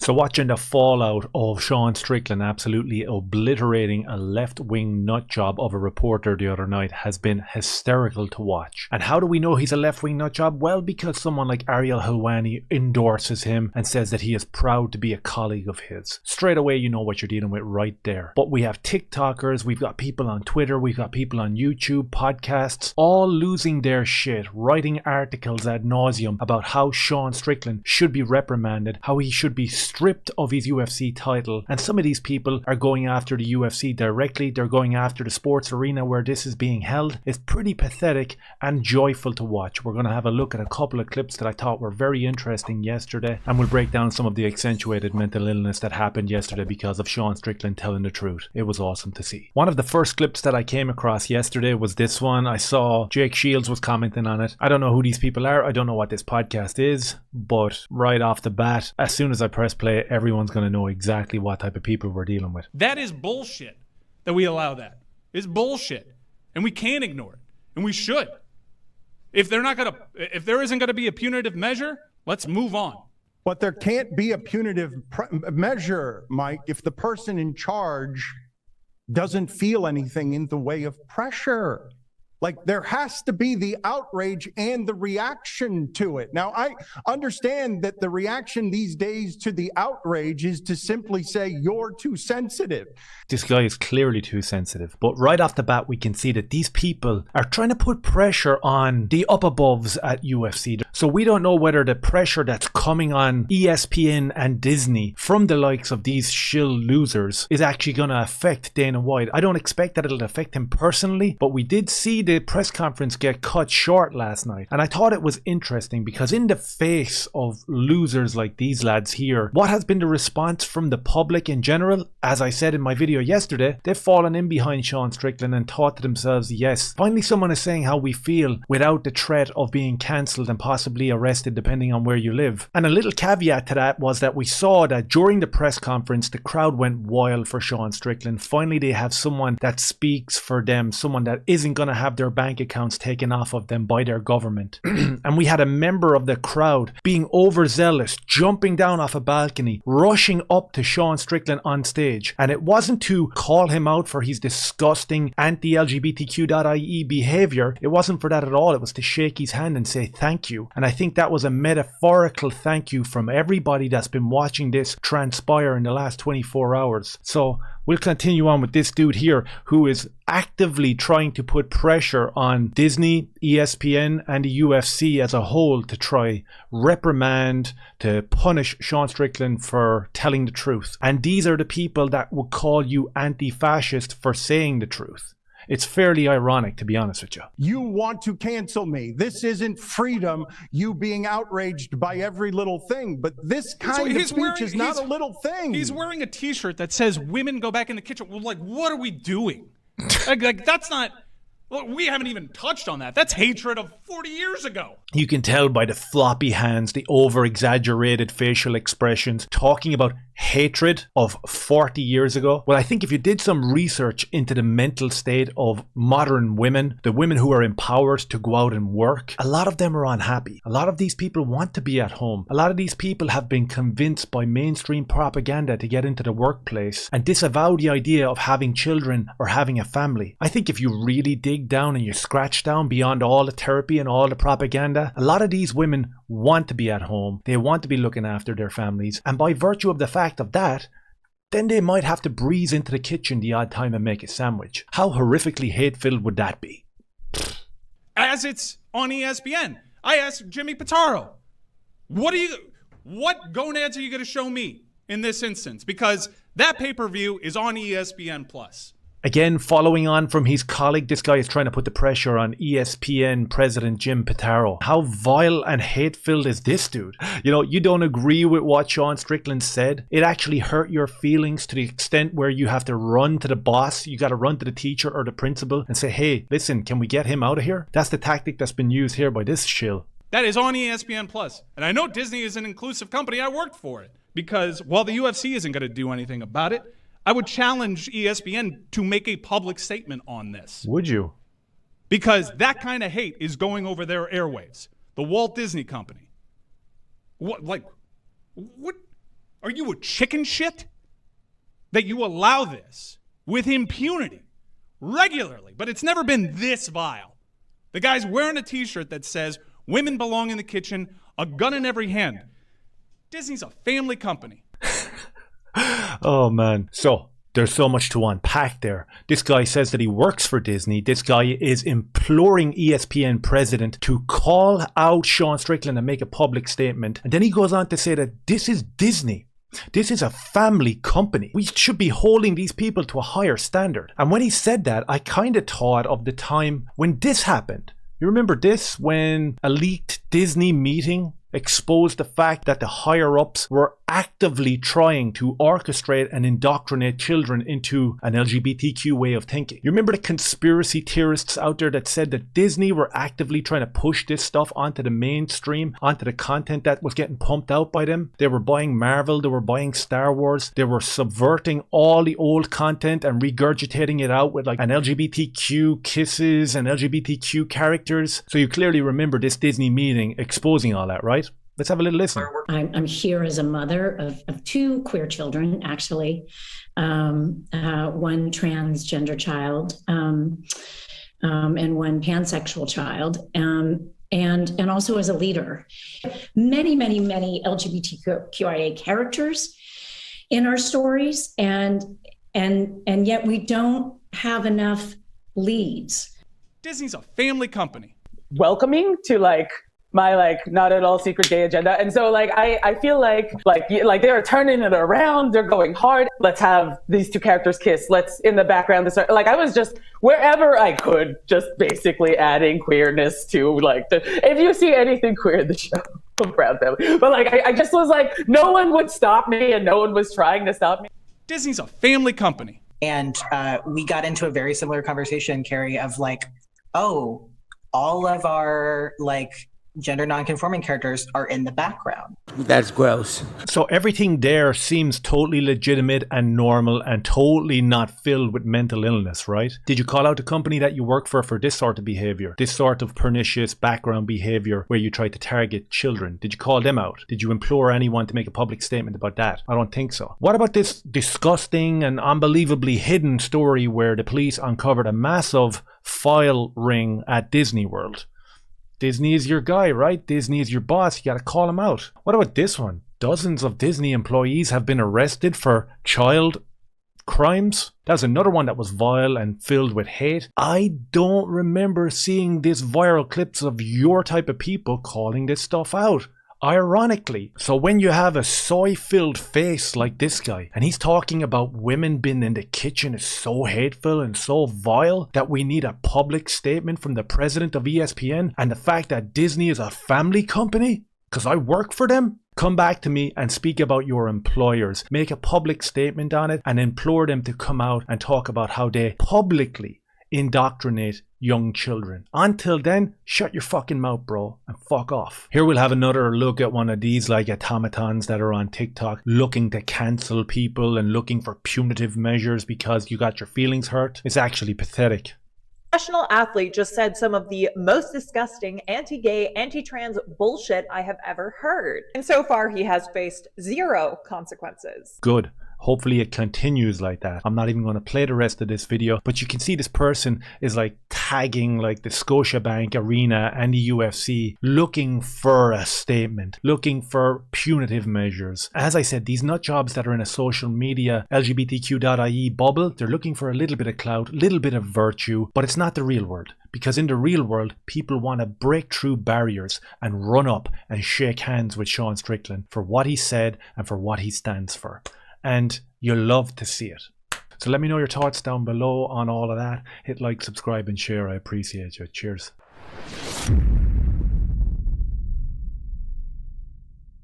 So watching the fallout of Sean Strickland absolutely obliterating a left-wing nutjob of a reporter the other night has been hysterical to watch. And how do we know he's a left-wing nutjob? Well, because someone like Ariel Helwani endorses him and says that he is proud to be a colleague of his. Straight away you know what you're dealing with right there. But we have TikTokers, we've got people on Twitter, we've got people on YouTube, podcasts, all losing their shit, writing articles ad nauseum about how Sean Strickland should be reprimanded, how he should be stripped of his UFC title. And some of these people are going after the UFC directly. They're going after the sports arena where this is being held. It's pretty pathetic and joyful to watch. We're going to have a look at a couple of clips that I thought were very interesting yesterday, and we'll break down some of the accentuated mental illness that happened yesterday because of Sean Strickland telling the truth. It was awesome to see. One of the first clips that I came across yesterday was this one. I saw Jake Shields was commenting on it. I don't know who these people are. I don't know what this podcast is, but right off the bat, as soon as I press play, everyone's going to know exactly what type of people we're dealing with. That is bullshit that we allow that. It's bullshit. And we can't ignore it. And we should. If there isn't going to be a punitive measure, let's move on. But there can't be a punitive measure, Mike, if the person in charge doesn't feel anything in the way of pressure. Like, there has to be the outrage and the reaction to it. Now, I understand that the reaction these days to the outrage is to simply say, you're too sensitive. This guy is clearly too sensitive. But right off the bat, we can see that these people are trying to put pressure on the up-aboves at UFC. So we don't know whether the pressure that's coming on ESPN and Disney from the likes of these shill losers is actually going to affect Dana White. I don't expect that it'll affect him personally, but we did see the press conference get cut short last night, and I thought it was interesting because in the face of losers like these lads here, what has been the response from the public in general? As I said in my video yesterday, they've fallen in behind Sean Strickland and thought to themselves, yes, finally someone is saying how we feel without the threat of being cancelled and possibly arrested depending on where you live. And a little caveat to that was that we saw that during the press conference the crowd went wild for Sean Strickland. Finally they have someone that speaks for them, someone that isn't going to have their bank accounts taken off of them by their government. And we had a member of the crowd being overzealous, jumping down off a balcony, rushing up to Sean Strickland on stage. And it wasn't to call him out for his disgusting anti-LGBTQ.ie behavior. It wasn't for that at all. It was to shake his hand and say thank you. And I think that was a metaphorical thank you from everybody that's been watching this transpire in the last 24 hours. So we'll continue on with this dude here who is actively trying to put pressure on Disney, ESPN and the UFC as a whole to try reprimand, to punish Sean Strickland for telling the truth. And these are the people that would call you anti-fascist for saying the truth. It's fairly ironic, to be honest with you. You want to cancel me. This isn't freedom, you being outraged by every little thing. But this kind of speech is not a little thing. He's wearing a t-shirt that says women go back in the kitchen. Well, like, what are we doing? like that's not... Look, we haven't even touched on that. That's hatred of 40 years ago. You can tell by the floppy hands, the over-exaggerated facial expressions, talking about hatred of 40 years ago. Well, I think if you did some research into the mental state of modern women, the women who are empowered to go out and work, a lot of them are unhappy. A lot of these people want to be at home. A lot of these people have been convinced by mainstream propaganda to get into the workplace and disavow the idea of having children or having a family. I think if you really dig down and you scratch down beyond all the therapy and all the propaganda, a lot of these women want to be at home. They want to be looking after their families, and by virtue of the fact of that, then they might have to breeze into the kitchen the odd time and make a sandwich. How horrifically hate-filled would that be? As it's on ESPN. I asked Jimmy Pitaro, what gonads are you going to show me in this instance? Because that pay-per-view is on ESPN Plus. Again, following on from his colleague, this guy is trying to put the pressure on ESPN president Jim Pitaro. How vile and hate-filled is this dude? You know, you don't agree with what Sean Strickland said. It actually hurt your feelings to the extent where you have to run to the boss. You got to run to the teacher or the principal and say, hey, listen, can we get him out of here? That's the tactic that's been used here by this shill. That is on ESPN Plus. And I know Disney is an inclusive company. I worked for it. Because while the UFC isn't going to do anything about it, I would challenge ESPN to make a public statement on this. Would you? Because that kind of hate is going over their airwaves. The Walt Disney Company. What Are you a chicken shit that you allow this with impunity regularly? But it's never been this vile. The guy's wearing a t-shirt that says, "Women belong in the kitchen, a gun in every hand." Disney's a family company. Oh man. So there's so much to unpack there. This guy says that he works for Disney. This guy is imploring ESPN president to call out Sean Strickland and make a public statement. And then he goes on to say that this is Disney. This is a family company. We should be holding these people to a higher standard. And when he said that, I kind of thought of the time when this happened. You remember this? When a leaked Disney meeting exposed the fact that the higher-ups were actively trying to orchestrate and indoctrinate children into an LGBTQ way of thinking. You remember the conspiracy theorists out there that said that Disney were actively trying to push this stuff onto the mainstream, onto the content that was getting pumped out by them? They were buying Marvel, they were buying Star Wars, they were subverting all the old content and regurgitating it out with like an LGBTQ kisses and LGBTQ characters. So you clearly remember this Disney meeting exposing all that, right? Let's have a little listen. I'm here as a mother of two queer children, actually, one transgender child and one pansexual child, and also as a leader. Many LGBTQIA characters in our stories, and yet we don't have enough leads. Disney's a family company. Welcoming to my not at all secret gay agenda. And so I feel like they're turning it around, they're going hard. Let's have these two characters kiss. Let's in the background I was just wherever I could just basically adding queerness to if you see anything queer in the show, I'm proud family. But I just was no one would stop me and no one was trying to stop me. Disney's a family company. And we got into a very similar conversation, Carrie, of all of our gender non-conforming characters are in the background. That's gross. So everything there seems totally legitimate and normal and totally not filled with mental illness, right? Did you call out the company that you work for this sort of behavior? This sort of pernicious background behavior where you try to target children? Did you call them out? Did you implore anyone to make a public statement about that? I don't think so. What about this disgusting and unbelievably hidden story where the police uncovered a massive file ring at Disney World? Disney is your guy, right? Disney is your boss. You gotta call him out. What about this one? Dozens of Disney employees have been arrested for child crimes. That was another one that was vile and filled with hate. I don't remember seeing these viral clips of your type of people calling this stuff out. Ironically. So when you have a soy-filled face like this guy, and he's talking about women being in the kitchen is so hateful and so vile that we need a public statement from the president of ESPN, and the fact that Disney is a family company, because I work for them, come back to me and speak about your employers. Make a public statement on it and implore them to come out and talk about how they publicly indoctrinate young children. Until then, shut your fucking mouth, bro, and fuck off. Here we'll have another look at one of these automatons that are on TikTok looking to cancel people and looking for punitive measures because you got your feelings hurt. It's actually pathetic. Professional athlete just said some of the most disgusting anti-gay, anti-trans bullshit I have ever heard. And so far, he has faced 0 consequences. Good. Hopefully it continues like that. I'm not even going to play the rest of this video, but you can see this person is tagging the Scotiabank Arena and the UFC, looking for a statement, looking for punitive measures. As I said, these nut jobs that are in a social media LGBTQ.ie bubble, they're looking for a little bit of clout, a little bit of virtue, but it's not the real world. Because in the real world, people want to break through barriers and run up and shake hands with Sean Strickland for what he said and for what he stands for. And you'll love to see it. So let me know your thoughts down below on all of that. Hit like, subscribe, and share. I appreciate you. Cheers.